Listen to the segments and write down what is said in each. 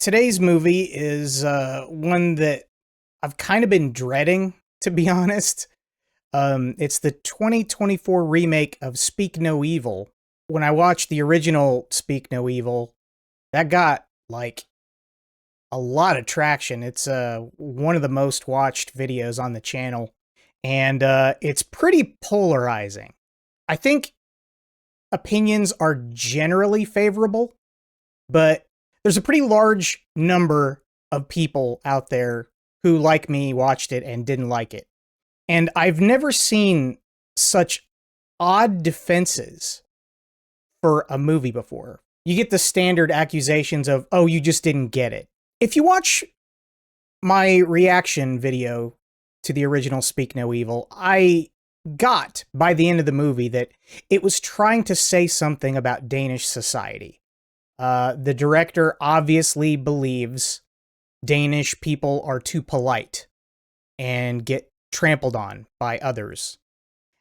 Today's movie is one that I've kind of been dreading, to be honest. It's the 2024 remake of Speak No Evil. When I watched the original Speak No Evil, that got, like, a lot of traction. It's one of the most watched videos on the channel, and it's pretty polarizing. I think opinions are generally favorable, but there's a pretty large number of people out there who, like me, watched it and didn't like it. And I've never seen such odd defenses for a movie before. You get the standard accusations of, oh, you just didn't get it. If you watch my reaction video to the original Speak No Evil, I got, by the end of the movie, that it was trying to say something about Danish society. The director obviously believes Danish people are too polite and get trampled on by others.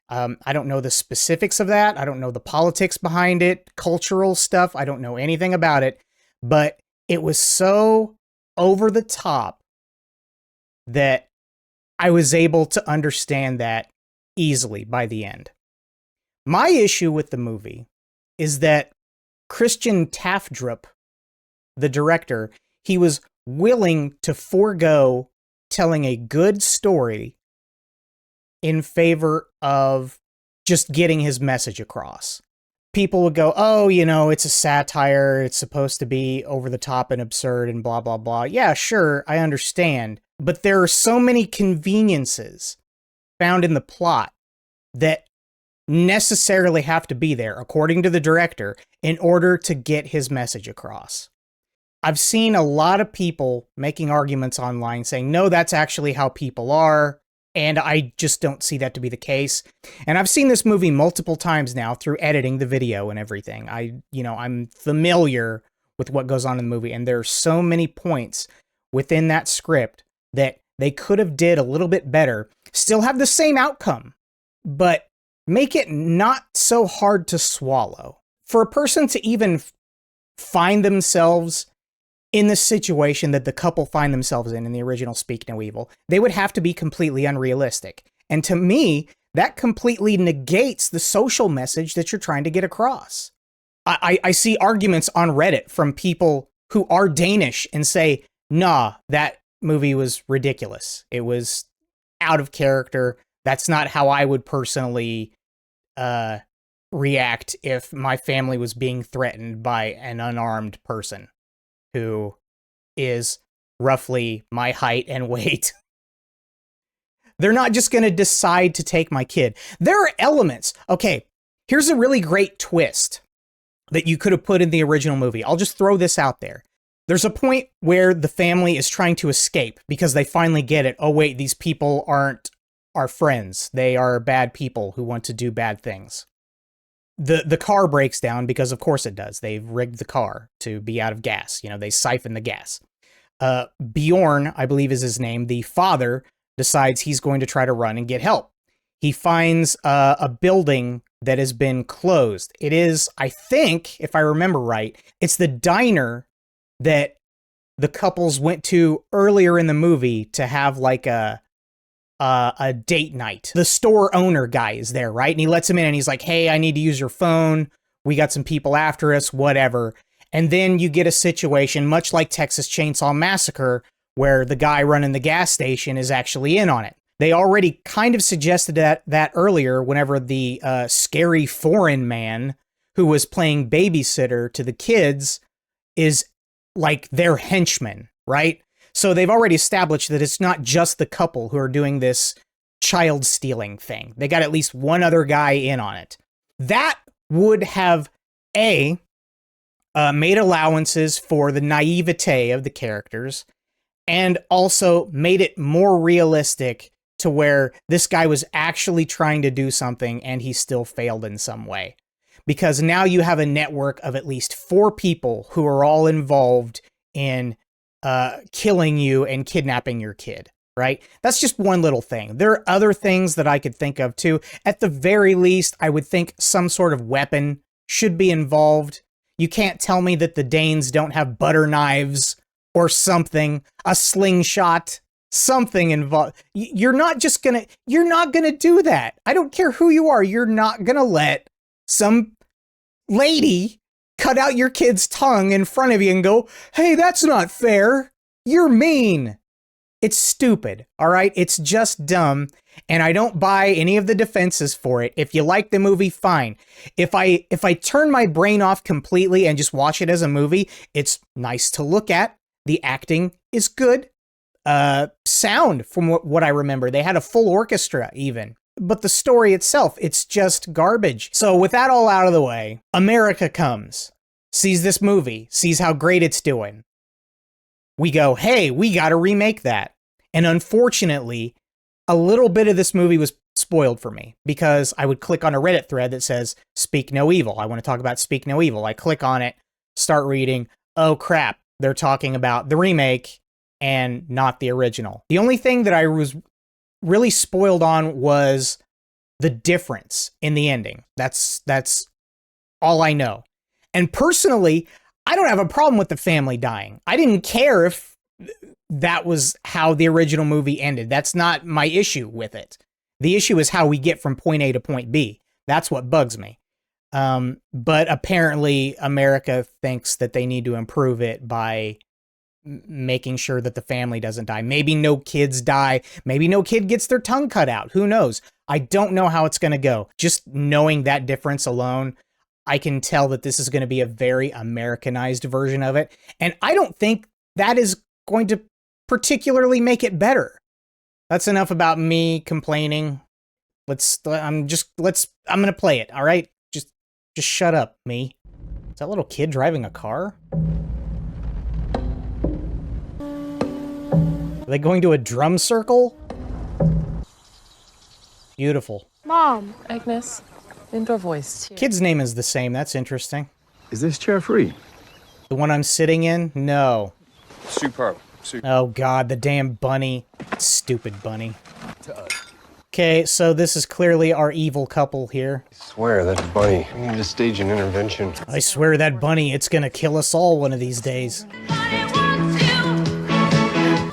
I don't know the specifics of that. I don't know the politics behind it, cultural stuff. I don't know anything about it, but it was so over the top that I was able to understand that easily by the end. My issue with the movie is that Christian Tafdrup, the director, he was willing to forego telling a good story in favor of just getting his message across. People would go, oh, you know, it's a satire, it's supposed to be over the top and absurd and blah, blah, blah. Yeah, sure, I understand. But there are so many conveniences found in the plot that necessarily have to be there, according to the director, in order to get his message across. I've seen a lot of people making arguments online saying, no, that's actually how people are, and I just don't see that to be the case. And I've seen this movie multiple times now through editing the video and everything. I'm familiar with what goes on in the movie, and there are so many points within that script that they could have did a little bit better, still have the same outcome, but make it not so hard to swallow. For a person to even find themselves in the situation that the couple find themselves in the original Speak No Evil, they would have to be completely unrealistic. And to me, that completely negates the social message that you're trying to get across. I see arguments on Reddit from people who are Danish and say, nah, that movie was ridiculous. It was out of character. That's not how I would personally react if my family was being threatened by an unarmed person who is roughly my height and weight. They're not just going to decide to take my kid. There are elements. Okay, here's a really great twist that you could have put in the original movie. I'll just throw this out there. There's a point where the family is trying to escape because they finally get it. Oh, wait, these people aren't our friends. They are bad people who want to do bad things. The car breaks down because, of course, it does. They've rigged the car to be out of gas. You know, they siphon the gas. Bjorn, I believe is his name, the father, decides he's going to try to run and get help. He finds a building that has been closed. It is, I think, if I remember right, it's the diner that the couples went to earlier in the movie to have like a date night. The store owner guy is there, right? And he lets him in and he's like, hey, I need to use your phone. We got some people after us, whatever. And then you get a situation much like Texas Chainsaw Massacre where the guy running the gas station is actually in on it. They already kind of suggested that earlier whenever the scary foreign man who was playing babysitter to the kids is like their henchman, right? So they've already established that it's not just the couple who are doing this child stealing thing. They got at least one other guy in on it. That would have, made allowances for the naivete of the characters and also made it more realistic to where this guy was actually trying to do something and he still failed in some way. Because now you have a network of at least 4 people who are all involved in killing you and kidnapping your kid, right? That's just one little thing. There are other things that I could think of too. At the very least, I would think some sort of weapon should be involved. You can't tell me that the Danes don't have butter knives or something, a slingshot, something involved. You're not gonna do that. I don't care who you are. You're not gonna let some lady cut out your kid's tongue in front of you and go, hey, that's not fair. You're mean. It's stupid, all right? It's just dumb, and I don't buy any of the defenses for it. If you like the movie, fine. If I turn my brain off completely and just watch it as a movie, it's nice to look at. The acting is good. Sound, from what I remember. They had a full orchestra, even. But the story itself, it's just garbage. So with that all out of the way, America comes, sees this movie, sees how great it's doing. We go, hey, we gotta remake that. And unfortunately, a little bit of this movie was spoiled for me because I would click on a Reddit thread that says, Speak No Evil. I want to talk about Speak No Evil. I click on it, start reading. Oh crap, they're talking about the remake and not the original. The only thing that I was really spoiled on was the difference in the ending. That's all I know. And personally, I don't have a problem with the family dying. I didn't care if that was how the original movie ended. That's not my issue with it. The issue is how we get from point A to point B. That's what bugs me. But apparently America thinks that they need to improve it by making sure that the family doesn't die. Maybe no kids die. Maybe no kid gets their tongue cut out. Who knows? I don't know how it's going to go. Just knowing that difference alone, I can tell that this is going to be a very Americanized version of it. And I don't think that is going to particularly make it better. That's enough about me complaining. I'm going to play it. All right. Just shut up, me. Is that little kid driving a car? Are they going to a drum circle? Beautiful. Mom. Agnes, indoor voice. Kid's name is the same. That's interesting. Is this chair free? The one I'm sitting in? No. Superb. Oh god, the damn bunny. Stupid bunny. Okay, so this is clearly our evil couple here. I swear, that bunny. We need to stage an intervention. I swear that bunny, it's gonna kill us all one of these days.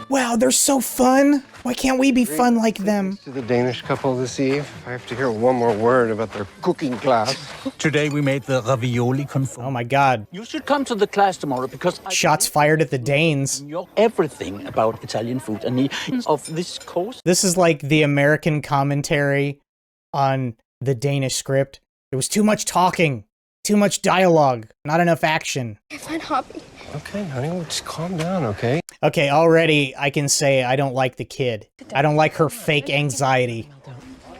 Wow, they're so fun. Why can't we be fun like them? To the Danish couple this eve, I have to hear one more word about their cooking class. Today we made the ravioli confit. Oh my god. You should come to the class tomorrow because Shots fired at the Danes. know everything about Italian food and the of this coast. This is like the American commentary on the Danish script. There was too much talking, too much dialogue, not enough action. I find hobby. Okay, honey, just calm down, okay? Okay, already I can say I don't like the kid. I don't like her fake anxiety.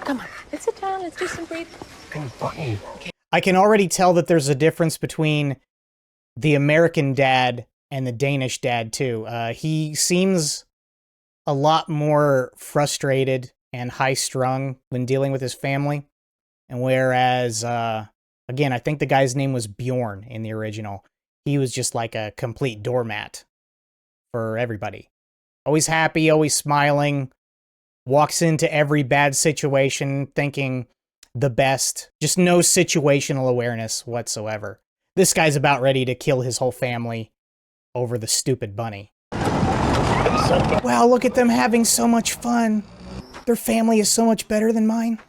Come on, let's sit down. Let's do some breathing. Hey, bunny. I can already tell that there's a difference between the American dad and the Danish dad, too. He seems a lot more frustrated and high-strung when dealing with his family. And whereas, again, I think the guy's name was Bjorn in the original. He was just like a complete doormat for everybody. Always happy, always smiling, walks into every bad situation thinking the best. Just no situational awareness whatsoever. This guy's about ready to kill his whole family over the stupid bunny. Wow, look at them having so much fun. Their family is so much better than mine.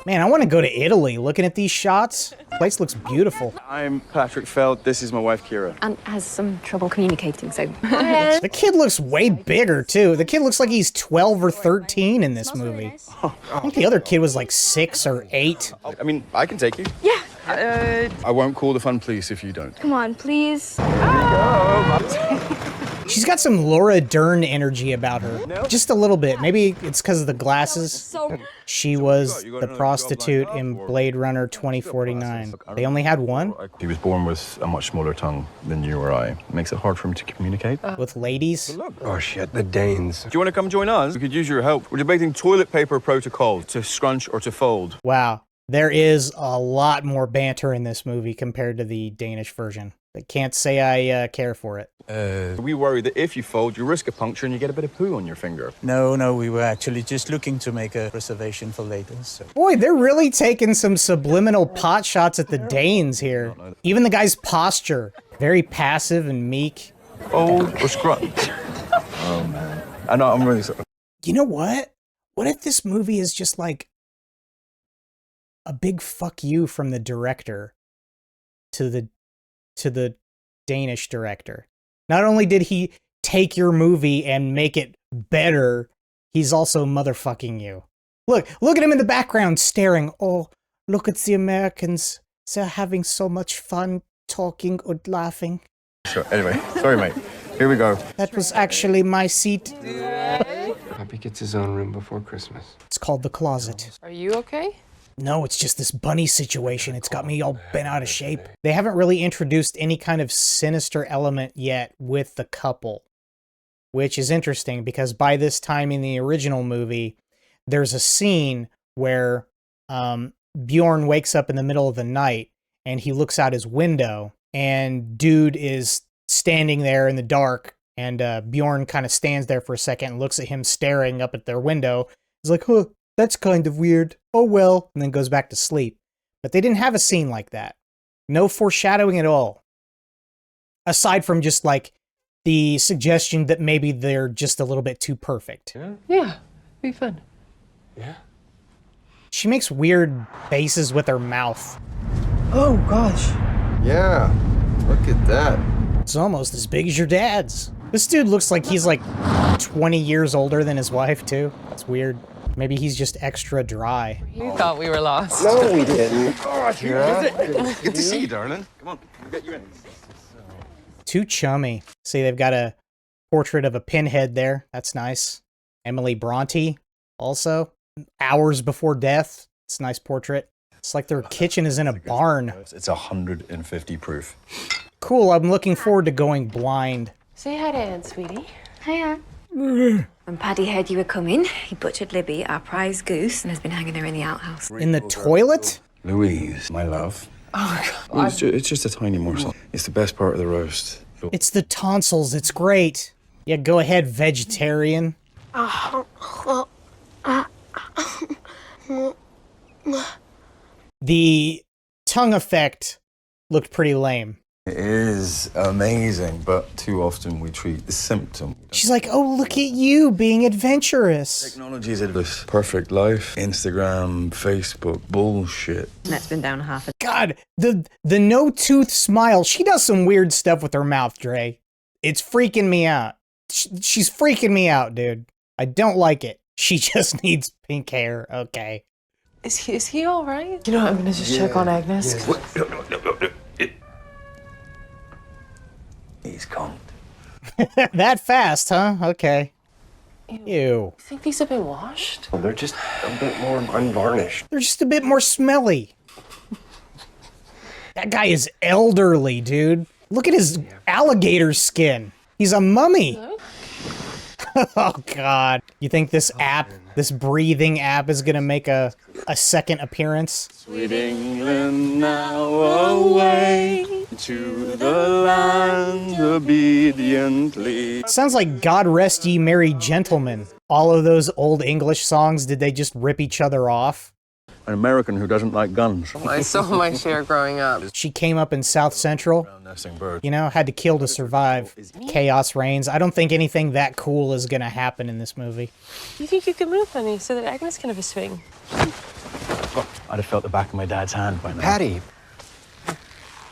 Man, I want to go to Italy looking at these shots. The place looks beautiful. I'm Patrick Feld. This is my wife, Kira. And has some trouble communicating, so. The kid looks way bigger, too. The kid looks like he's 12 or 13 in this movie. I think the other kid was like 6 or 8. I mean, I can take you. Yeah. I won't call the fun police if you don't. Come on, please. She's got some Laura Dern energy about her. Just a little bit. Maybe it's because of the glasses. So She was the prostitute in Blade Runner 2049. They only had one? He was born with a much smaller tongue than you or I. It makes it hard for him to communicate. With ladies? Oh, shit, the Danes. Do you want to come join us? We could use your help. We're debating toilet paper protocol, to scrunch or to fold. Wow. There is a lot more banter in this movie compared to the Danish version. I can't say I care for it. We worry that if you fold, you risk a puncture and you get a bit of poo on your finger. No, we were actually just looking to make a reservation for later. So. Boy, they're really taking some subliminal pot shots at the Danes here. Even the guy's posture, very passive and meek. Old or scrunch? Oh, man. I know, I'm really sorry. You know what? What if this movie is just like a big fuck you from the director to the Danish director? Not only did he take your movie and make it better, he's also motherfucking you. Look at him in the background staring. Oh, look at the Americans. They're having so much fun talking and laughing. Sure, anyway, sorry, mate. Here we go. That was actually my seat. Poppy gets his own room before Christmas. It's called the closet. Are you okay? No, it's just this bunny situation. It's got me all bent out of shape. They haven't really introduced any kind of sinister element yet with the couple, which is interesting because by this time in the original movie, there's a scene where Bjorn wakes up in the middle of the night and he looks out his window and dude is standing there in the dark and Bjorn kind of stands there for a second and looks at him staring up at their window. He's like, huh, that's kind of weird. Oh well, and then goes back to sleep. But they didn't have a scene like that. No foreshadowing at all. Aside from just like the suggestion that maybe they're just a little bit too perfect. Yeah, be fun. Yeah. She makes weird faces with her mouth. Oh gosh. Yeah. Look at that. It's almost as big as your dad's. This dude looks like he's like 20 years older than his wife too. That's weird. Maybe he's just extra dry. We thought we were lost. No, we didn't. Good to see you, darling. Come on, we'll get you in. Too chummy. See, they've got a portrait of a pinhead there. That's nice. Emily Bronte also. Hours before death. It's a nice portrait. It's like their kitchen is in a barn. It's 150 proof. Cool, I'm looking forward to going blind. Say hi to Anne, sweetie. Hiya. When Paddy heard you were coming, he butchered Libby, our prize goose, and has been hanging her in the outhouse. In the toilet? Louise, my love. Oh, God. It's just a tiny morsel. It's the best part of the roast. It's the tonsils, it's great. Yeah, go ahead, vegetarian. The tongue effect looked pretty lame. It is amazing, but too often we treat the symptom. She's like, oh, look at you being adventurous. Technology is this perfect life. Instagram, Facebook, bullshit. That's been down half a... God, the no-tooth smile. She does some weird stuff with her mouth, Dre. It's freaking me out. She's freaking me out, dude. I don't like it. She just needs pink hair, okay. Is he all right? You know, I'm gonna just check on Agnes. No. He's gone. That fast, huh? Okay. Ew. You think these have been washed? Well, they're just a bit more unvarnished. They're just a bit more smelly. That guy is elderly, dude. Look at his alligator skin. He's a mummy. Oh, God. You think this app, this breathing app, is going to make a second appearance? Sweet England, now away to the land obediently. Sounds like God Rest Ye Merry Gentlemen. All of those old English songs, did they just rip each other off? An American who doesn't like guns. I saw my share growing up. She came up in South Central, you know, had to kill to survive. Chaos reigns. I don't think anything that cool is going to happen in this movie. You think you can move, honey, so that Agnes can have a swing? I'd have felt the back of my dad's hand by now. Paddy.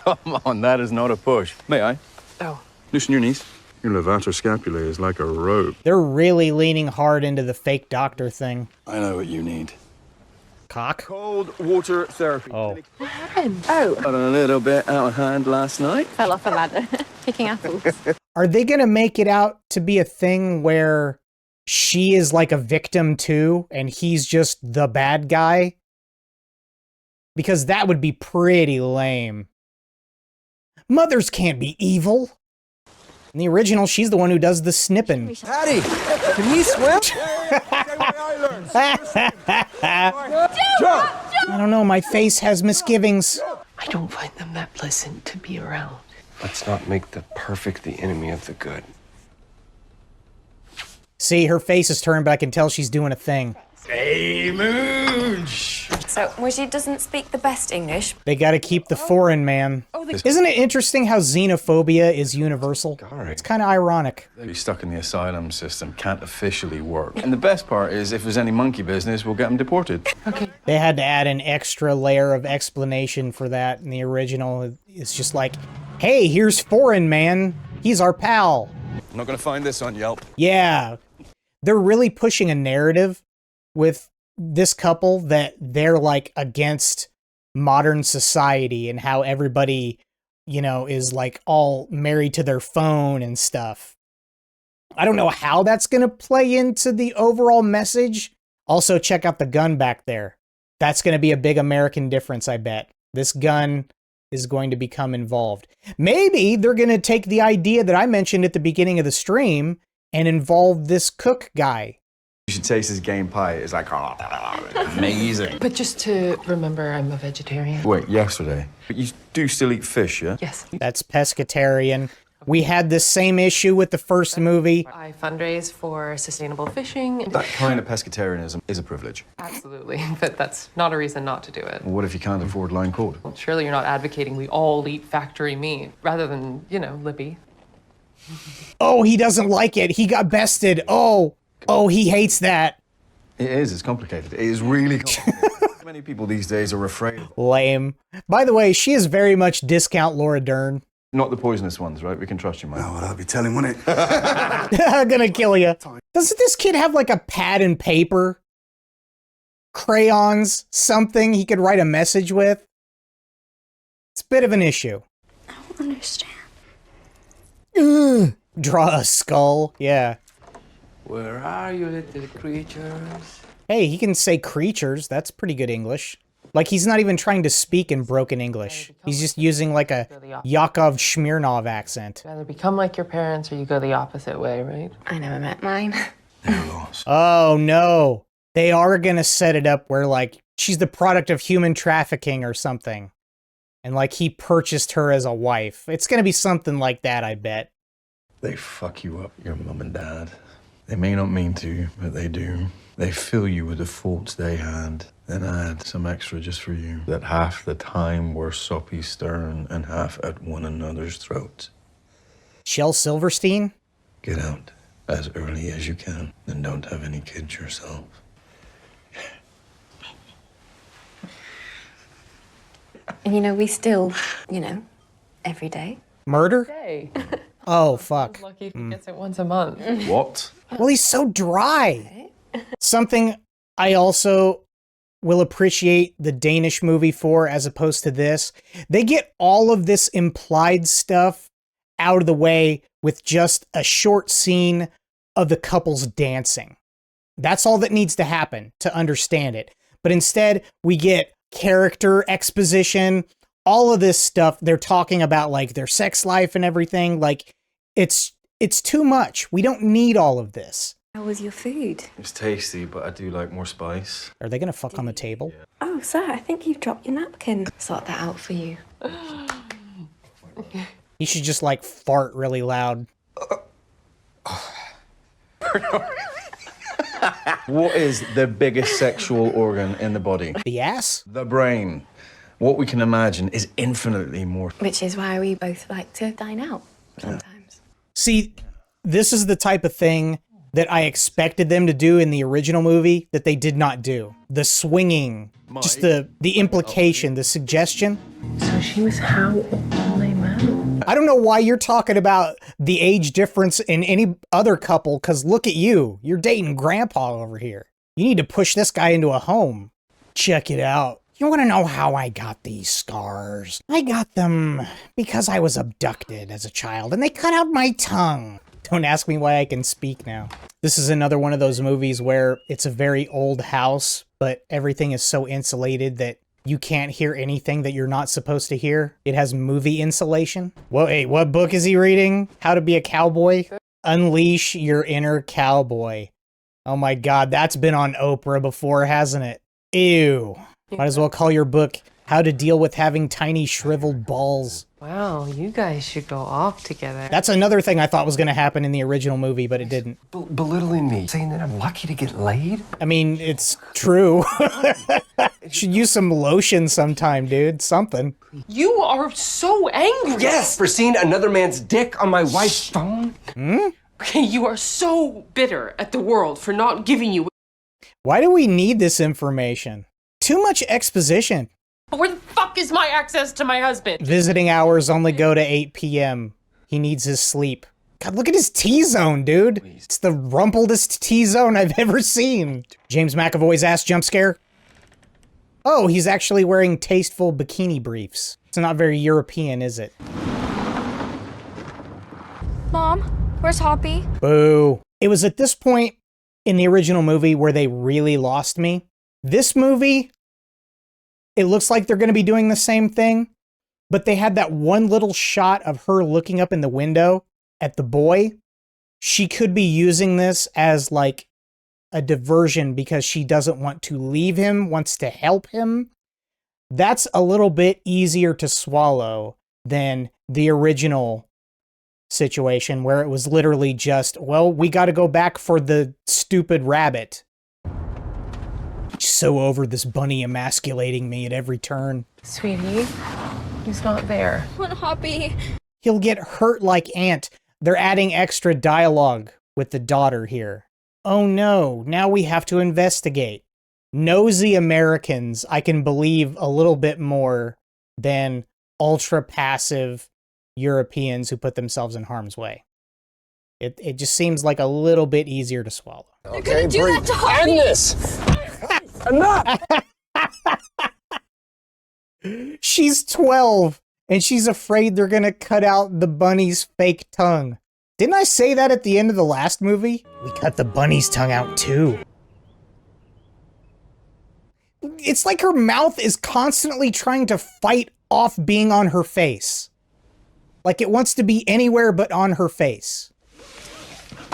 Come on, that is not a push. May I? Oh. Loosen your knees. Your levator scapulae is like a rope. They're really leaning hard into the fake doctor thing. I know what you need. Cock? Cold water therapy. Oh. What happened? Got a little bit out of hand last night. Fell off a ladder, picking apples. Are they going to make it out to be a thing where she is like a victim too, and he's just the bad guy? Because that would be pretty lame. Mothers can't be evil. In the original, she's the one who does the snipping. Paddy, can you swim? I don't know, my face has misgivings. I don't find them that pleasant to be around. Let's not make the perfect the enemy of the good. See, her face is turned, but I can tell she's doing a thing. Hey, Mooch! So, Muji doesn't speak the best English. They gotta keep the foreign man. Isn't it interesting how xenophobia is universal? It's kind of ironic. He's stuck in the asylum system, can't officially work. And the best part is, if there's any monkey business, we'll get him deported. Okay. They had to add an extra layer of explanation for that in the original. It's just like, hey, here's foreign man. He's our pal. I'm not gonna find this on Yelp. Yeah. They're really pushing a narrative with this couple that they're like against modern society and how everybody, you know, is like all married to their phone and stuff. I don't know how that's going to play into the overall message. Also, check out the gun back there. That's going to be a big American difference, I bet. This gun is going to become involved. Maybe they're going to take the idea that I mentioned at the beginning of the stream and involve this cook guy. You should taste his game pie. It's like, oh, amazing. But just to remember, I'm a vegetarian. Wait, yesterday. But you do still eat fish, yeah? Yes. That's pescatarian. We had the same issue with the first movie. I fundraise for sustainable fishing. That kind of pescatarianism is a privilege. Absolutely, but that's not a reason not to do it. What if you can't afford line cod? Well, surely you're not advocating we all eat factory meat, rather than, you know, Lippy. Oh, he doesn't like it. He got bested. Oh, he hates that. It is. It's complicated. It is really complicated. Many people these days are afraid of... Lame. By the way, she is very much discount Laura Dern. Not the poisonous ones, right? We can trust you, man. Oh, well, I'll be telling, won't it? I'm gonna kill you. Doesn't this kid have like a pad and paper? Crayons? Something he could write a message with? It's a bit of an issue. I don't understand. Draw a skull. Yeah. Where are you, little creatures? Hey, he can say creatures. That's pretty good English. Like, he's not even trying to speak in broken English. He's just using, like, a Yakov Smirnov accent. You either become like your parents or you go the opposite way, right? I never met mine. They're lost. Oh, no. They are gonna set it up where, like, she's the product of human trafficking or something. And, like, he purchased her as a wife. It's gonna be something like that, I bet. They fuck you up, your mum and dad. They may not mean to, but they do. They fill you with the faults they had, then add some extra just for you. That half the time we're soppy stern and half at one another's throats. Shel Silverstein? Get out as early as you can, and don't have any kids yourself. And you know, we still, you know, every day. Murder? Hey. Oh, fuck. Lucky if he gets it once a month. What? Well, he's so dry. Something I also will appreciate the Danish movie for as opposed to this. They get all of this implied stuff out of the way with just a short scene of the couples dancing. That's all that needs to happen to understand it. But instead, we get character exposition, all of this stuff. They're talking about like their sex life and everything. Like it's too much. We don't need all of this. How was your food? It's tasty, but I do like more spice. Are they gonna fuck on the table? Oh, sir, I think you've dropped your napkin. Sort that out for you. He should just like fart really loud. What is the biggest sexual organ in the body? The ass? The brain. What we can imagine is infinitely more. Which is why we both like to dine out sometimes. See, this is the type of thing that I expected them to do in the original movie that they did not do. The swinging, just the implication, the suggestion. So she was how old when they met? I don't know why you're talking about the age difference in any other couple, because look at you. You're dating grandpa over here. You need to push this guy into a home. Check it out. You want to know how I got these scars? I got them because I was abducted as a child and they cut out my tongue. Don't ask me why I can speak now. This is another one of those movies where it's a very old house, but everything is so insulated that you can't hear anything that you're not supposed to hear. It has movie insulation. Whoa, hey, what book is he reading? How to Be a Cowboy? Unleash Your Inner Cowboy. Oh my God, that's been on Oprah before, hasn't it? Ew. Might as well call your book How to deal with having tiny shriveled balls. Wow, you guys should go off together. That's another thing I thought was going to happen in the original movie, but it didn't. Belittling me, saying that I'm lucky to get laid? I mean, it's true. Should use some lotion sometime, dude. Something. You are so angry. Yes, for seeing another man's dick on my wife's phone? Okay, you are so bitter at the world for not giving you. Why do we need this information? Too much exposition. But where the fuck is my access to my husband? Visiting hours only go to 8 p.m. He needs his sleep. God, look at his T-zone, dude. It's the rumpledest T-zone I've ever seen. James McAvoy's ass jump scare. Oh, he's actually wearing tasteful bikini briefs. It's not very European, is it? Mom, where's Hoppy? Boo. It was at this point in the original movie where they really lost me. This movie, it looks like they're going to be doing the same thing, but they had that one little shot of her looking up in the window at the boy. She could be using this as like a diversion because she doesn't want to leave him, wants to help him. That's a little bit easier to swallow than the original situation where it was literally just, well, we got to go back for the stupid rabbit. So over this bunny emasculating me at every turn. Sweetie, he's not there. I want Hoppy. He'll get hurt like Ant. They're adding extra dialogue with the daughter here. Oh no, now we have to investigate. Nosy Americans, I can believe a little bit more than ultra-passive Europeans who put themselves in harm's way. It just seems like a little bit easier to swallow. Okay, breathe. Agnes! Enough! She's 12, and she's afraid they're gonna cut out the bunny's fake tongue. Didn't I say that at the end of the last movie? We cut the bunny's tongue out too. It's like her mouth is constantly trying to fight off being on her face. Like it wants to be anywhere but on her face.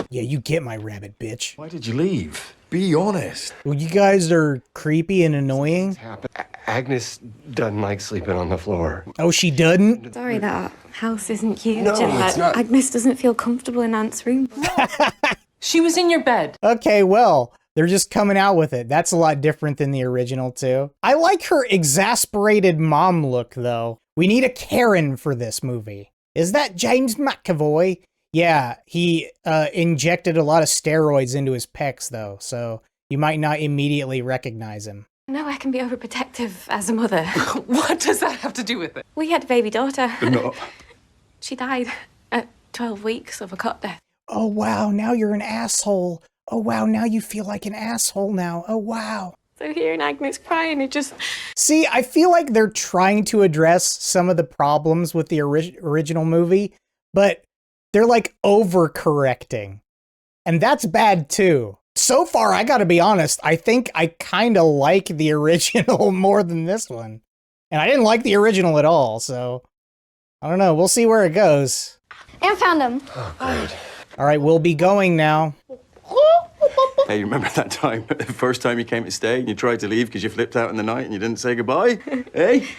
Yeah, you get my rabbit, bitch. Why did you leave? Be honest. Well, you guys are creepy and annoying. Agnes doesn't like sleeping on the floor. Oh, she doesn't? Sorry that house isn't huge. No, and it's not. Agnes doesn't feel comfortable in Aunt's room. She was in your bed. Okay, well, they're just coming out with it. That's a lot different than the original, too. I like her exasperated mom look, though. We need a Karen for this movie. Is that James McAvoy? Yeah, he injected a lot of steroids into his pecs, though, so you might not immediately recognize him. I know I can be overprotective as a mother. What does that have to do with it? We had a baby daughter. No. She died at 12 weeks of a cot death. Oh, wow, now you're an asshole. Oh, wow, now you feel like an asshole now. Oh, wow. So hearing Agnes crying, it just... See, I feel like they're trying to address some of the problems with the original movie, but they're like overcorrecting. And that's bad too. So far, I gotta be honest, I think I kinda like the original more than this one. And I didn't like the original at all, so I don't know, we'll see where it goes. And found him. Oh, great. Alright, we'll be going now. Hey, you remember that time, the first time you came to stay and you tried to leave because you flipped out in the night and you didn't say goodbye? Hey?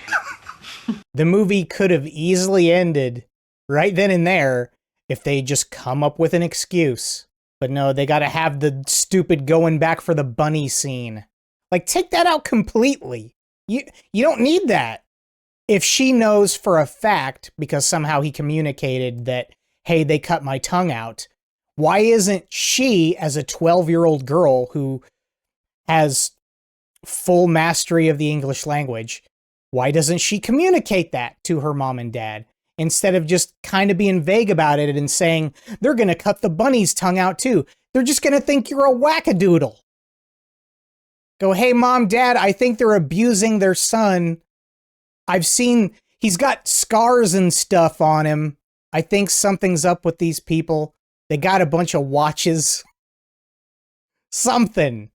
The movie could have easily ended right then and there if they just come up with an excuse. But no, they gotta have the stupid going back for the bunny scene. Like, take that out completely. You don't need that. If she knows for a fact, because somehow he communicated that, hey, they cut my tongue out, why isn't she, as a 12-year-old girl who has full mastery of the English language, why doesn't she communicate that to her mom and dad? Instead of just kind of being vague about it and saying, they're going to cut the bunny's tongue out too. They're just going to think you're a wackadoodle. Go, hey, mom, dad, I think they're abusing their son. I've seen, he's got scars and stuff on him. I think something's up with these people. They got a bunch of watches. Something.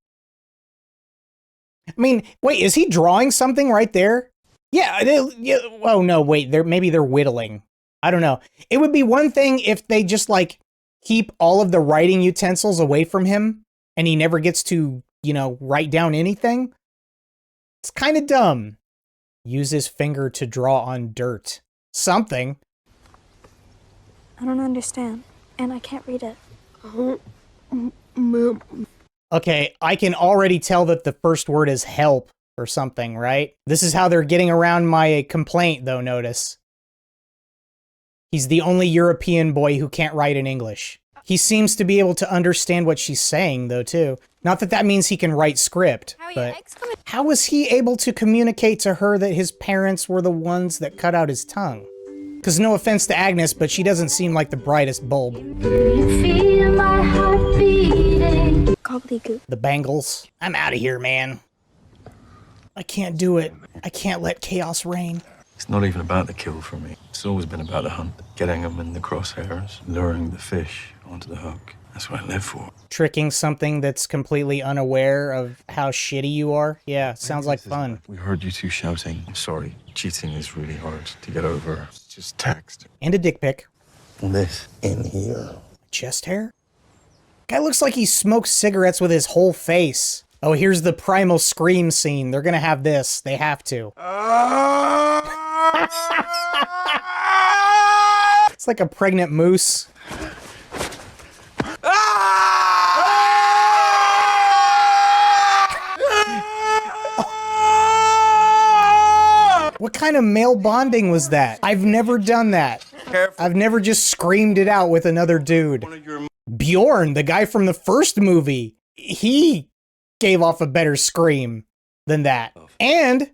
I mean, wait, is he drawing something right there? Yeah, oh no, wait, maybe they're whittling. I don't know. It would be one thing if they just, like, keep all of the writing utensils away from him and he never gets to, write down anything. It's kind of dumb. Use his finger to draw on dirt. Something. I don't understand, and I can't read it. Okay, I can already tell that the first word is help or something, right? This is how they're getting around my complaint, though, notice. He's the only European boy who can't write in English. He seems to be able to understand what she's saying, though, too. Not that that means he can write script, but how was he able to communicate to her that his parents were the ones that cut out his tongue? Because no offense to Agnes, but she doesn't seem like the brightest bulb. Gobbledygook. The Bangles. I'm out of here, man. I can't do it. I can't let chaos reign. It's not even about the kill for me. It's always been about the hunt. Getting them in the crosshairs, luring the fish onto the hook. That's what I live for. Tricking something that's completely unaware of how shitty you are? Yeah, sounds like fun. We heard you two shouting. I'm sorry. Cheating is really hard to get over. It's just text. And a dick pic. This in here. Chest hair? Guy looks like he smokes cigarettes with his whole face. Oh, here's the primal scream scene. They're gonna have this. They have to. It's like a pregnant moose. What kind of male bonding was that? I've never done that. I've never just screamed it out with another dude. Bjorn, the guy from the first movie, he gave off a better scream than that. And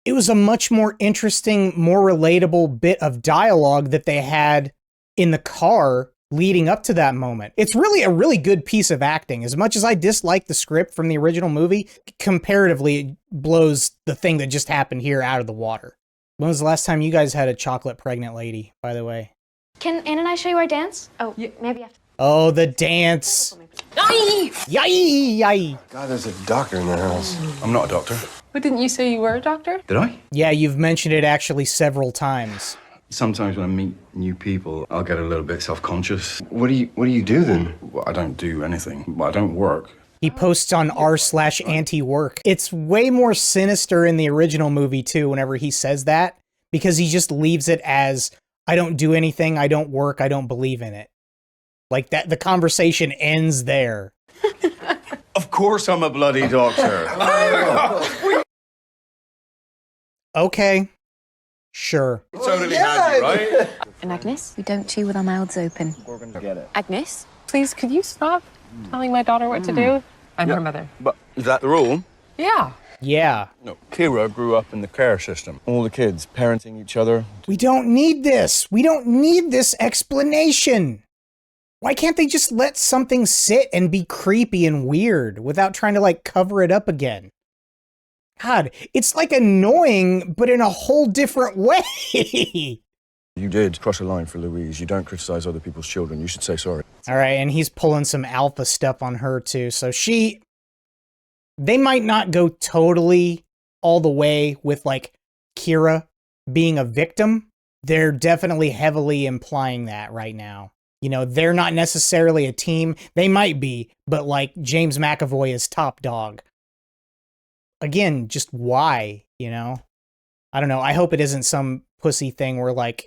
it was a much more interesting, more relatable bit of dialogue that they had in the car leading up to that moment. It's really a really good piece of acting. As much as I dislike the script from the original movie, comparatively, it blows the thing that just happened here out of the water. When was the last time you guys had a chocolate pregnant lady, by the way? Can Anne and I show you our dance? Oh, yeah. Maybe after. Oh, the dance. Yay! Yay! Yay! God, there's a doctor in the house. I'm not a doctor. But didn't you say you were a doctor? Did I? Yeah, you've mentioned it actually several times. Sometimes when I meet new people, I'll get a little bit self-conscious. What do you do then? Well, I don't do anything. I don't work. He posts on r/anti-work. It's way more sinister in the original movie, too, whenever he says that, because he just leaves it as, I don't do anything, I don't work, I don't believe in it. Like that, the conversation ends there. Of course I'm a bloody doctor. Okay. Sure. Totally had you, right? And Agnes, we don't chew with our mouths open. We're gonna get it. Agnes? Please, could you stop telling my daughter what to do? I'm her mother. But is that the rule? Yeah. Yeah. No. Kira grew up in the care system. All the kids parenting each other. We don't need this. We don't need this explanation. Why can't they just let something sit and be creepy and weird without trying to, like, cover it up again? God, it's, like, annoying, but in a whole different way. You did cross a line for Louise. You don't criticize other people's children. You should say sorry. All right, and he's pulling some alpha stuff on her, too. So they might not go totally all the way with, like, Kira being a victim. They're definitely heavily implying that right now. You know, they're not necessarily a team. They might be, but, like, James McAvoy is top dog. Again, just why, you know? I don't know. I hope it isn't some pussy thing where, like,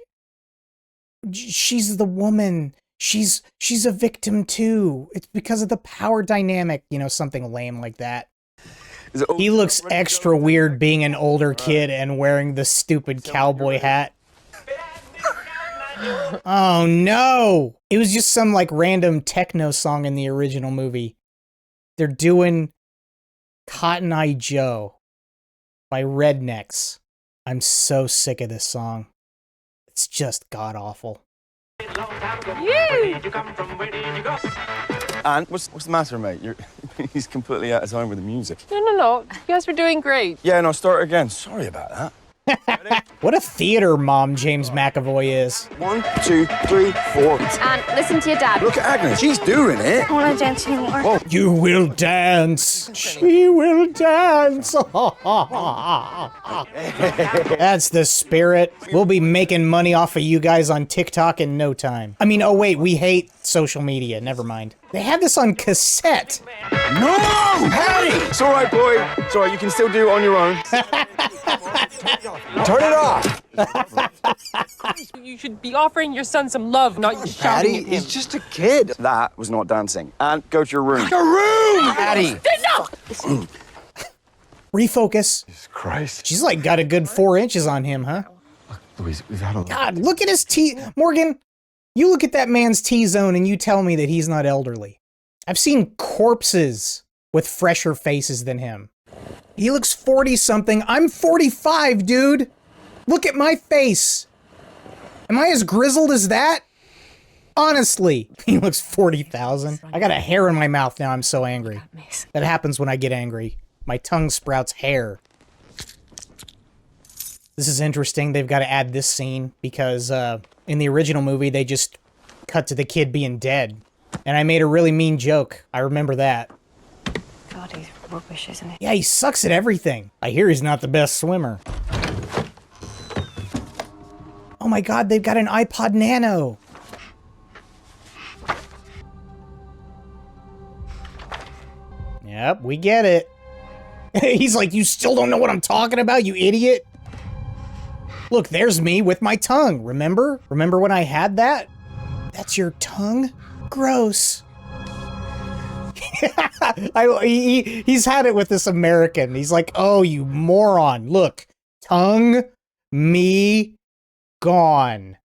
she's the woman. She's a victim too. It's because of the power dynamic, you know, something lame like that. He looks extra weird being an older kid and wearing the stupid cowboy hat. Oh no! It was just some, like, random techno song in the original movie. They're doing Cotton Eye Joe by Rednecks. I'm so sick of this song. It's just god-awful. And what's the matter, mate? He's completely out of time with the music. No. You guys were doing great. Yeah, no, start again. Sorry about that. What a theater mom James McAvoy is. 1, 2, 3, 4. Anne, listen to your dad. Look at Agnes. She's doing it. I don't want to dance anymore. Whoa. You will dance. She will dance. That's the spirit. We'll be making money off of you guys on TikTok in no time. I mean, oh wait, we hate social media. Never mind. They have this on cassette. No! Patty! It's all right, boy. It's all right. You can still do it on your own. Turn it off! You should be offering your son some love, not shouting Patty, at him. he's just a kid. That was not dancing. And go to your room. Your room! Patty! No! Refocus. Jesus Christ. She's like got a good 4 inches on him, huh? Louise, we've had a lot. God, look at his T. Morgan, you look at that man's T-zone and you tell me that he's not elderly. I've seen corpses with fresher faces than him. He looks 40-something. I'm 45, dude. Look at my face. Am I as grizzled as that? Honestly, he looks 40,000. I got a hair in my mouth now. I'm so angry. That happens when I get angry. My tongue sprouts hair. This is interesting. They've got to add this scene because in the original movie, they just cut to the kid being dead. And I made a really mean joke. I remember that. God, he's rubbish, isn't he? Yeah, he sucks at everything. I hear he's not the best swimmer. Oh my God, they've got an iPod Nano. Yep, we get it. He's like, you still don't know what I'm talking about, you idiot? Look, there's me with my tongue, remember? Remember when I had that? That's your tongue? Gross. He's had it with this American. He's like, oh, you moron. Look, tongue, me, gone.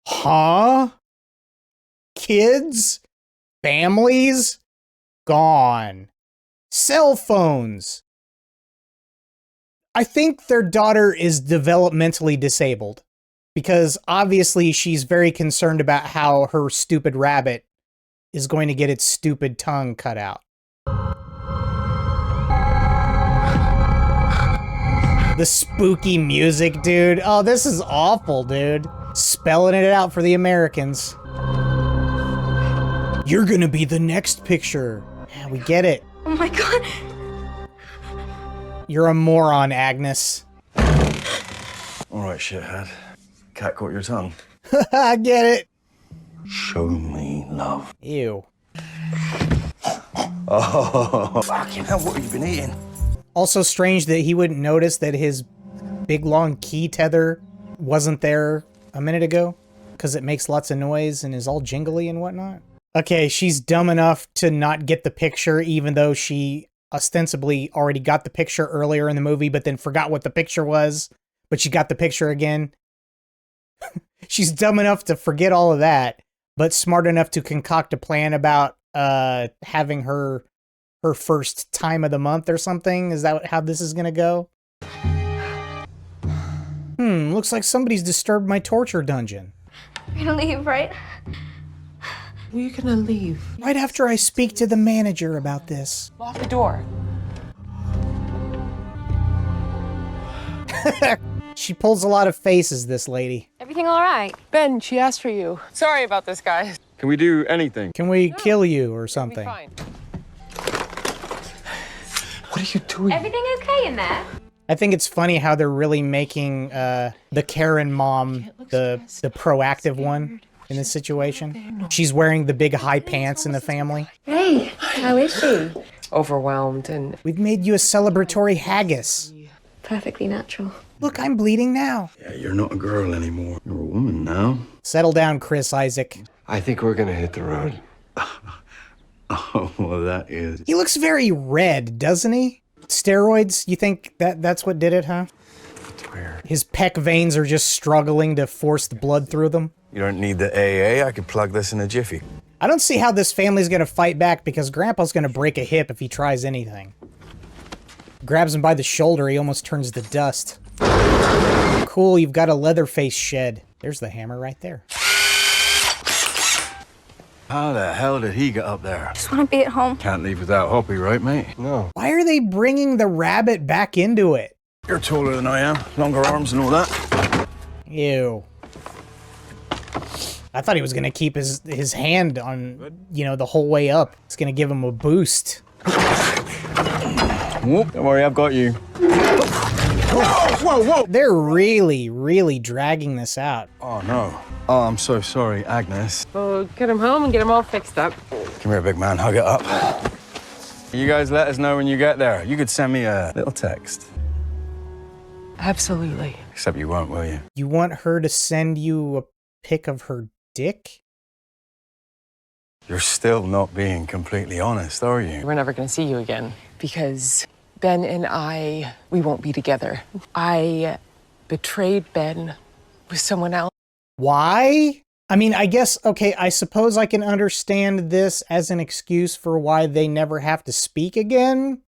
Huh? Kids? Families? Gone. Cell phones. I think their daughter is developmentally disabled because obviously she's very concerned about how her stupid rabbit is going to get its stupid tongue cut out. The spooky music, dude. Oh, this is awful, dude. Spelling it out for the Americans. You're gonna be the next picture. Yeah, we get it. Oh my God. You're a moron, Agnes. All right, shithead. Cat caught your tongue. I get it. Show me love. Ew. Oh, fucking hell, what have you been eating? Also strange that he wouldn't notice that his big long key tether wasn't there a minute ago because it makes lots of noise and is all jingly and whatnot. Okay, she's dumb enough to not get the picture even though she ostensibly already got the picture earlier in the movie but then forgot what the picture was, but she got the picture again. She's dumb enough to forget all of that, but smart enough to concoct a plan about having her first time of the month or something. Is that how this is gonna go? Looks like somebody's disturbed my torture dungeon. You're gonna leave, right? You're gonna leave. Right after I speak to the manager about this. Lock the door. She pulls a lot of faces, this lady. Everything all right? Ben, she asked for you. Sorry about this, guys. Can we do anything? Can we kill you or It'll be something? fine. What are you doing? Everything okay in there? I think it's funny how they're really making the Karen mom the proactive one in this situation. She's wearing the big high pants in the family. Hey, how is she? Overwhelmed and We've made you a celebratory haggis. Perfectly natural. Look, I'm bleeding now. Yeah, you're not a girl anymore. You're a woman now. Settle down, Chris Isaac. I think we're gonna hit the road. Oh, well, that is. He looks very red, doesn't he? Steroids? You think that's what did it, huh? It's weird. His pec veins are just struggling to force the blood through them. You don't need the AA. I could plug this in a jiffy. I don't see how this family's gonna fight back because Grandpa's gonna break a hip if he tries anything. Grabs him by the shoulder, he almost turns to dust. Cool, you've got a Leatherface shed. There's the hammer right there. How the hell did he get up there? Just want to be at home. Can't leave without Hoppy, right, mate? No. Why are they bringing the rabbit back into it? You're taller than I am. Longer arms and all that. Ew. I thought he was gonna keep his hand on, you know, the whole way up. It's gonna give him a boost. Whoop, don't worry, I've got you. Whoa, whoa! They're really, really dragging this out. Oh, no. Oh, I'm so sorry, Agnes. we'll get him home and get him all fixed up. Come here, big man. Hug it up. You guys let us know when you get there. You could send me a little text. Absolutely. Except you won't, will you? You want her to send you a pic of her dick? You're still not being completely honest, are you? We're never going to see you again because Ben and I, we won't be together. I betrayed Ben with someone else. Why? I mean, I guess, okay, I suppose I can understand this as an excuse for why they never have to speak again.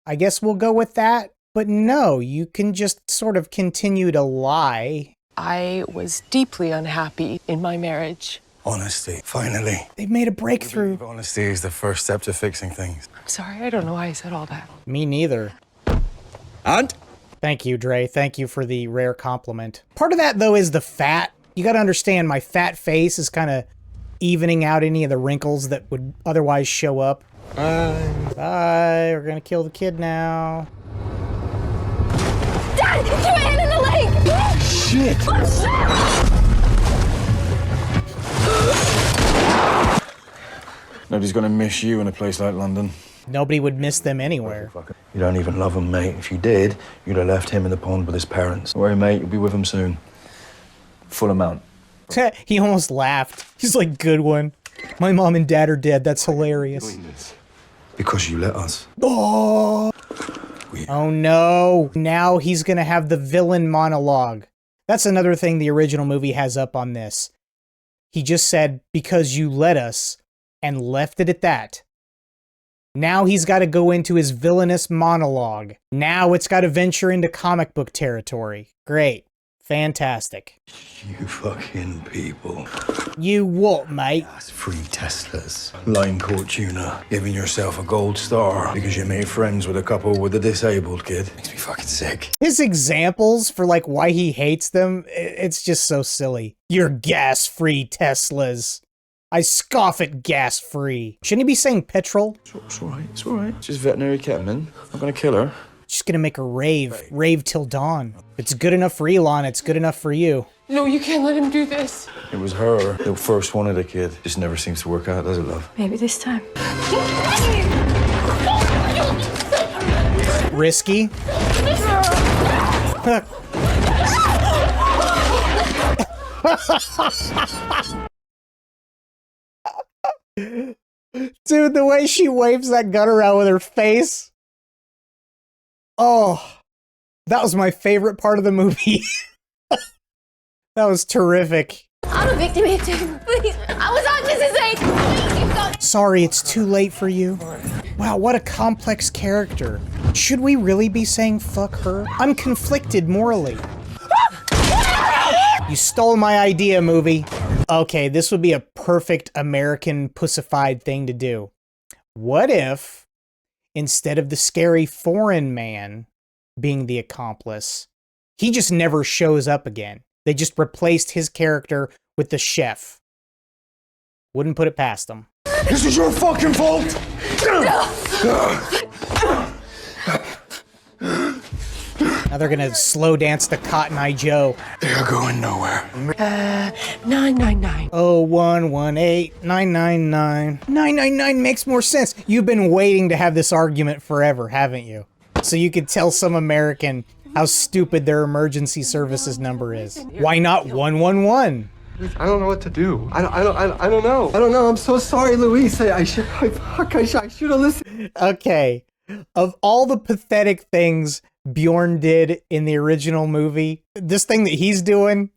I guess we'll go with that. But no, you can just sort of continue to lie. I was deeply unhappy in my marriage. Honesty, finally. They've made a breakthrough. Honesty is the first step to fixing things. I'm sorry, I don't know why I said all that. Me neither. And? Thank you, Dre. Thank you for the rare compliment. Part of that, though, is the fat. You gotta understand, my fat face is kind of evening out any of the wrinkles that would otherwise show up. Bye. We're gonna kill the kid now. Dad, you hit him in the leg! Shit! Nobody's gonna miss you in a place like London. Nobody would miss them anywhere. You don't even love him, mate. If you did, you'd have left him in the pond with his parents. Don't worry, mate, you'll be with him soon. Full amount. He almost laughed. He's like, good one. My mom and dad are dead. That's hilarious. Because you let us. Oh! Oh no. Now he's gonna have the villain monologue. That's another thing the original movie has up on this. He just said, because you let us, and left it at that. Now he's got to go into his villainous monologue. Now it's got to venture into comic book territory. Great. Fantastic. You fucking people. You what, mate? That's free Teslas. Line court tuner. Giving yourself a gold star because you made friends with a couple with a disabled kid. Makes me fucking sick. His examples for like why he hates them, it's just so silly. You're gas-free Teslas. I scoff at gas-free. Shouldn't he be saying petrol? It's all right. It's all right. She's veterinary kettman. I'm gonna kill her. Just gonna make her rave. Rave till dawn. If it's good enough for Elon, it's good enough for you. No, you can't let him do this. It was her that first wanted a kid. Just never seems to work out, does it, love? Maybe this time. Risky. Dude, the way she waves that gun around with her face. Oh, that was my favorite part of the movie. That was terrific. I'm a victim here too. Please, I was on Mrs. A. Please, you've got... Sorry, it's too late for you. Wow, what a complex character. Should we really be saying fuck her? I'm conflicted morally. You stole my idea, movie. Okay, this would be a perfect American pussified thing to do. What if, instead of the scary foreign man being the accomplice, he just never shows up again? They just replaced his character with the chef. Wouldn't put it past them. This is your fucking fault! Now they're gonna slow dance the Cotton Eye Joe. They're going nowhere. 999. 0118999. 999 makes more sense. You've been waiting to have this argument forever, haven't you? So you could tell some American how stupid their emergency services number is. Why not 111? I don't know what to do. I don't know. I don't know. I'm so sorry, Luis. I should have listened. Okay. Of all the pathetic things Bjorn did in the original movie, this thing that he's doing,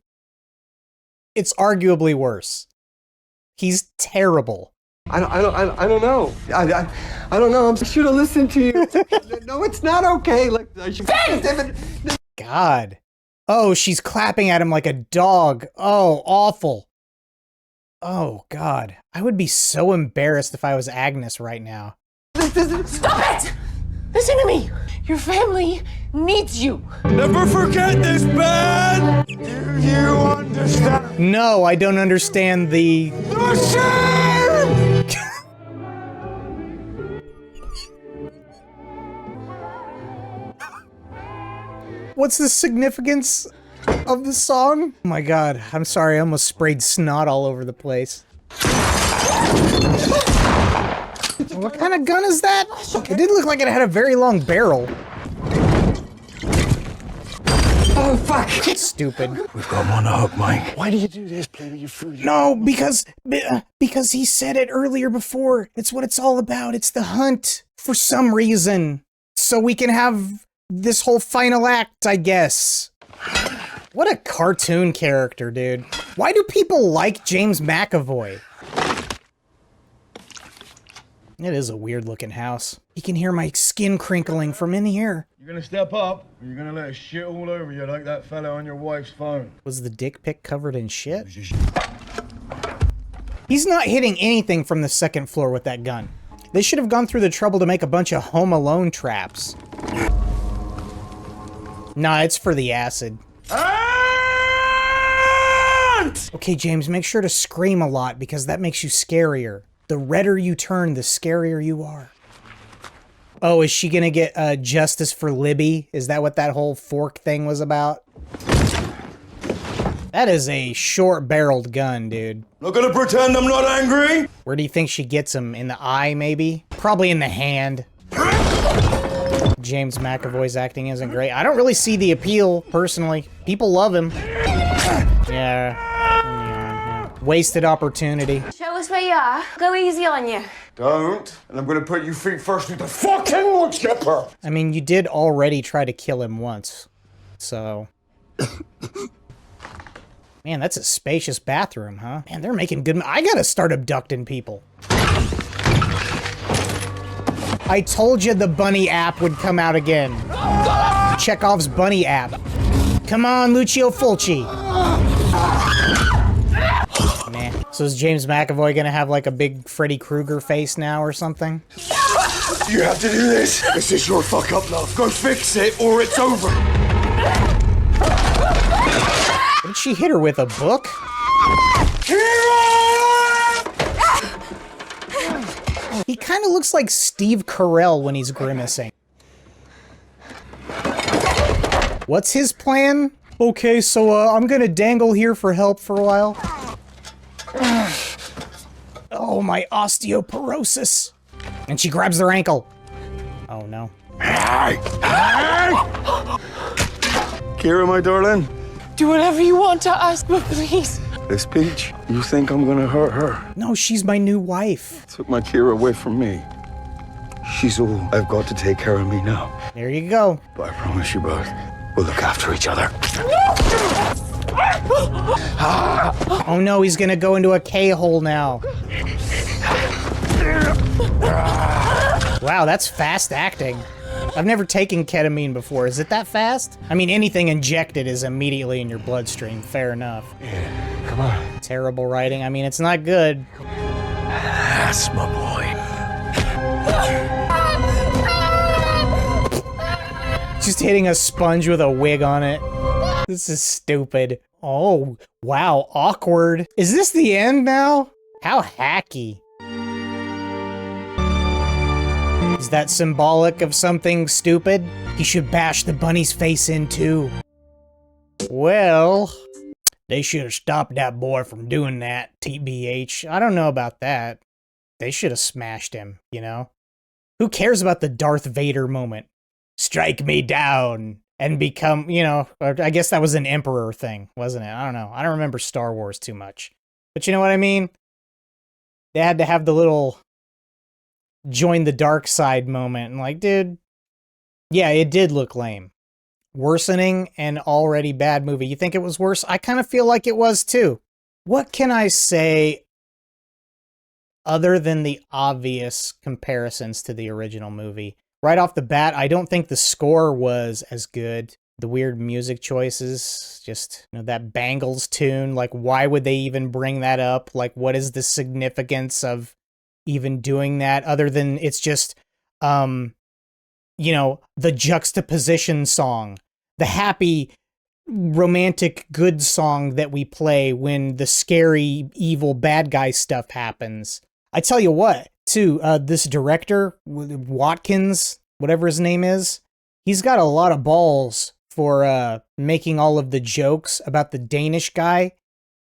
it's arguably worse. He's terrible. I don't know. I don't know. I should have listened to you. No, it's not okay. Like I should. God. Oh, she's clapping at him like a dog. Oh, awful. Oh, God. I would be so embarrassed if I was Agnes right now. Stop it! Listen to me. Your family needs you. Never forget this, Ben! Do you understand? No, I don't understand the... What's the significance of the song? Oh my God, I'm sorry, I almost sprayed snot all over the place. What kind of gun is that? It did look like it had a very long barrel. Oh, fuck! Stupid. We've got him on the hook, Mike. Why do you do this? Play with your food. No, because he said it earlier before. It's what it's all about. It's the hunt for some reason. So we can have this whole final act, I guess. What a cartoon character, dude. Why do people like James McAvoy? It is a weird looking house. You can hear my skin crinkling from in here. You're gonna step up, or you're gonna let it shit all over you like that fella on your wife's phone. Was the dick pic covered in shit? He's not hitting anything from the second floor with that gun. They should have gone through the trouble to make a bunch of Home Alone traps. Nah, it's for the acid. Okay, James, make sure to scream a lot because that makes you scarier. The redder you turn, the scarier you are. Oh, is she gonna get justice for Libby? Is that what that whole fork thing was about? That is a short-barreled gun, dude. Not gonna pretend I'm not angry. Where do you think she gets him? In the eye, maybe? Probably in the hand. James McAvoy's acting isn't great. I don't really see the appeal, personally. People love him. Yeah. Wasted opportunity. Show us where you are. Go easy on you. Don't, and I'm gonna put you feet first with the fucking wood chipper. I mean, you did already try to kill him once, so... Man, that's a spacious bathroom, huh? Man, they're making good... I gotta start abducting people. I told you the bunny app would come out again. Chekhov's bunny app. Come on, Lucio Fulci. Nah. So is James McAvoy gonna have like a big Freddy Krueger face now or something? You have to do this. This is your fuck up, love. Go fix it or it's over. What did she hit her with, a book? He kind of looks like Steve Carell when he's grimacing. What's his plan? Okay, so I'm gonna dangle here for help for a while. Oh, my osteoporosis. And she grabs their ankle. Oh, no. Kira, my darling. Do whatever you want to us, but please. This Peach, you think I'm gonna hurt her? No, she's my new wife. Took my Kira away from me. She's all I've got to take care of me now. There you go. But I promise you both, we'll look after each other. Oh no, he's gonna go into a K-hole now. Wow, that's fast acting. I've never taken ketamine before. Is it that fast? I mean, anything injected is immediately in your bloodstream. Fair enough. Yeah, come on. Terrible writing. I mean, it's not good. That's my boy. Just hitting a sponge with a wig on it. This is stupid. Oh, wow, awkward. Is this the end now? How hacky. Is that symbolic of something stupid? He should bash the bunny's face in too. Well, they should have stopped that boy from doing that, TBH. I don't know about that. They should have smashed him, you know? Who cares about the Darth Vader moment? Strike me down and become, you know, I guess that was an Emperor thing, wasn't it? I don't know. I don't remember Star Wars too much. But you know what I mean? They had to have the little join the dark side moment. And like, dude, yeah, it did look lame. Worsening an already bad movie. You think it was worse? I kind of feel like it was too. What can I say other than the obvious comparisons to the original movie? Right off the bat, I don't think the score was as good. The weird music choices, just, you know, that Bangles tune, like, why would they even bring that up? Like, what is the significance of even doing that, other than it's just, you know, the juxtaposition song, the happy, romantic, good song that we play when the scary, evil, bad guy stuff happens. I tell you what, too, this director, Watkins, whatever his name is, he's got a lot of balls for making all of the jokes about the Danish guy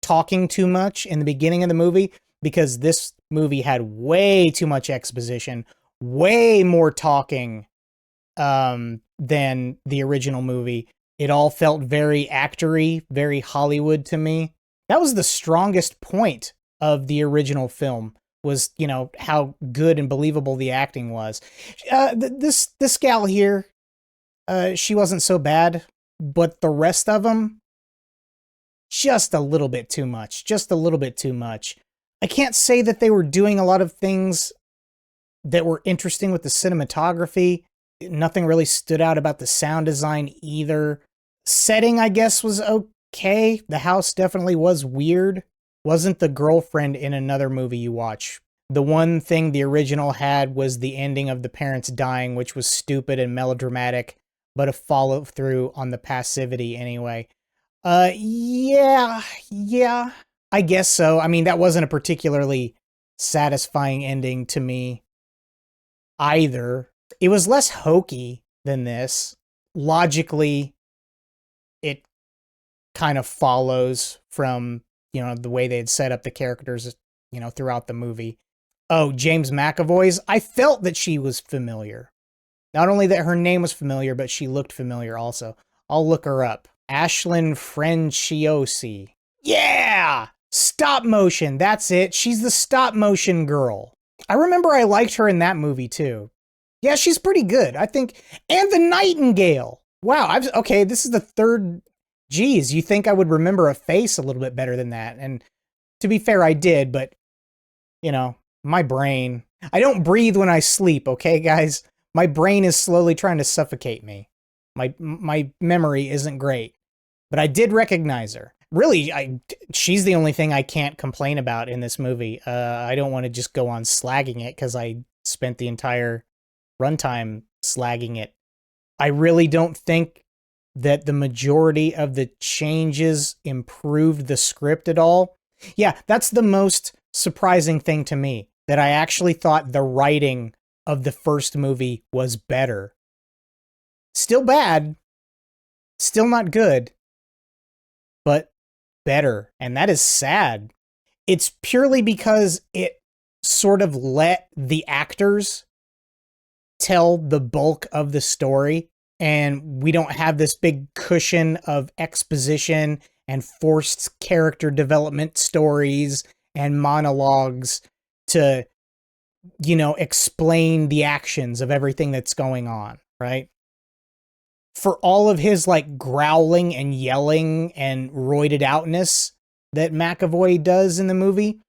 talking too much in the beginning of the movie. because this movie had way too much exposition, way more talking than the original movie. It all felt very actory, very Hollywood to me. That was the strongest point of the original film, was, you know, how good and believable the acting was. This gal here, she wasn't so bad, but the rest of them, just a little bit too much. Just a little bit too much. I can't say that they were doing a lot of things that were interesting with the cinematography. Nothing really stood out about the sound design either. Setting, I guess, was okay. The house definitely was weird. Wasn't the girlfriend in another movie you watch. The one thing the original had was the ending of the parents dying, which was stupid and melodramatic, but a follow-through on the passivity anyway. Yeah, I guess so. I mean, that wasn't a particularly satisfying ending to me either. It was less hokey than this. Logically, it kind of follows from, you know, the way they had set up the characters, you know, throughout the movie. Oh, James McAvoy's, I felt that she was familiar. Not only that her name was familiar, but she looked familiar also. I'll look her up. Ashlyn Franciosi. Yeah! Stop motion, that's it. She's the stop motion girl. I remember I liked her in that movie too. Yeah, she's pretty good, I think. And the Nightingale. Wow, okay, this is the third. Geez, you think I would remember a face a little bit better than that. And to be fair, I did, but, you know, my brain. I don't breathe when I sleep, okay, guys? My brain is slowly trying to suffocate me. My memory isn't great. But I did recognize her. Really, she's the only thing I can't complain about in this movie. I don't want to just go on slagging it because I spent the entire runtime slagging it. I really don't think that the majority of the changes improved the script at all. Yeah, that's the most surprising thing to me, that I actually thought the writing of the first movie was better. Still bad, still not good, but better. And that is sad. It's purely because it sort of let the actors tell the bulk of the story, and we don't have this big cushion of exposition and forced character development stories and monologues to, you know, explain the actions of everything that's going on, right? For all of his, like, growling and yelling and roided outness that McAvoy does in the movie,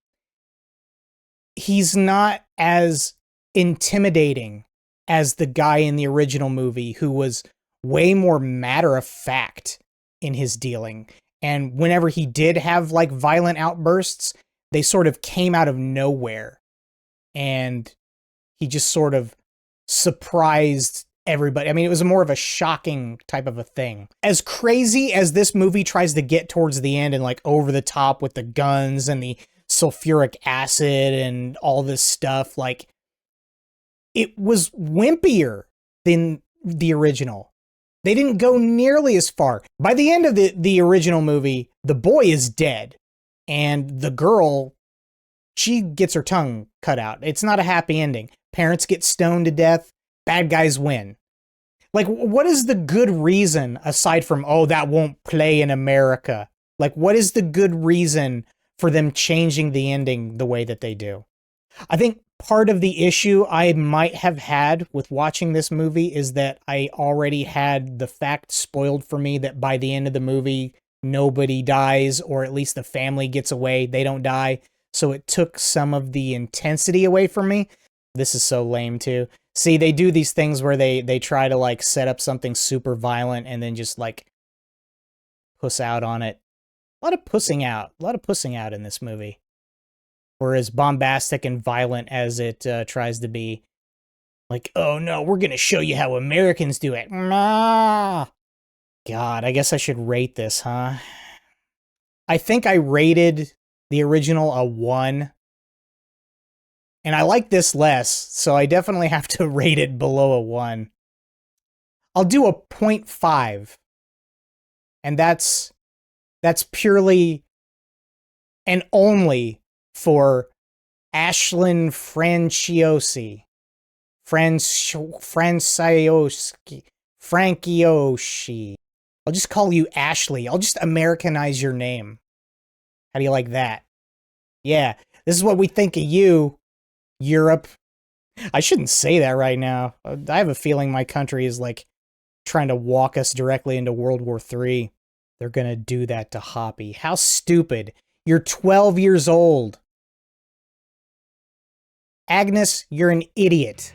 he's not as intimidating as the guy in the original movie, who was way more matter-of-fact in his dealing. And whenever he did have, like, violent outbursts, they sort of came out of nowhere. And he just sort of surprised everybody. I mean, it was more of a shocking type of a thing. As crazy as this movie tries to get towards the end and, like, over the top with the guns and the sulfuric acid and all this stuff, like, it was wimpier than the original. They didn't go nearly as far. By the end of the original movie, the boy is dead. And the girl, she gets her tongue cut out. It's not a happy ending. Parents get stoned to death. Bad guys win. Like, what is the good reason, aside from, oh, that won't play in America? Like, what is the good reason for them changing the ending the way that they do? I think part of the issue I might have had with watching this movie is that I already had the fact spoiled for me that by the end of the movie, nobody dies, or at least the family gets away. They don't die. So it took some of the intensity away from me. This is so lame too. See, they do these things where they try to, like, set up something super violent and then just, like, puss out on it. A lot of pussing out in this movie. Or as bombastic and violent as it tries to be. Like, oh no, we're gonna show you how Americans do it. God, I guess I should rate this, huh? I think I rated the original a 1. And I like this less, so I definitely have to rate it below a 1. I'll do a 0.5. And that's purely and only for Ashlyn Franciosi. Franciosi. I'll just call you Ashley. I'll just Americanize your name. How do you like that? Yeah, this is what we think of you, Europe. I shouldn't say that right now. I have a feeling my country is like trying to walk us directly into World War III. They're gonna do that to Hoppy. How stupid. You're 12 years old. Agnes, you're an idiot.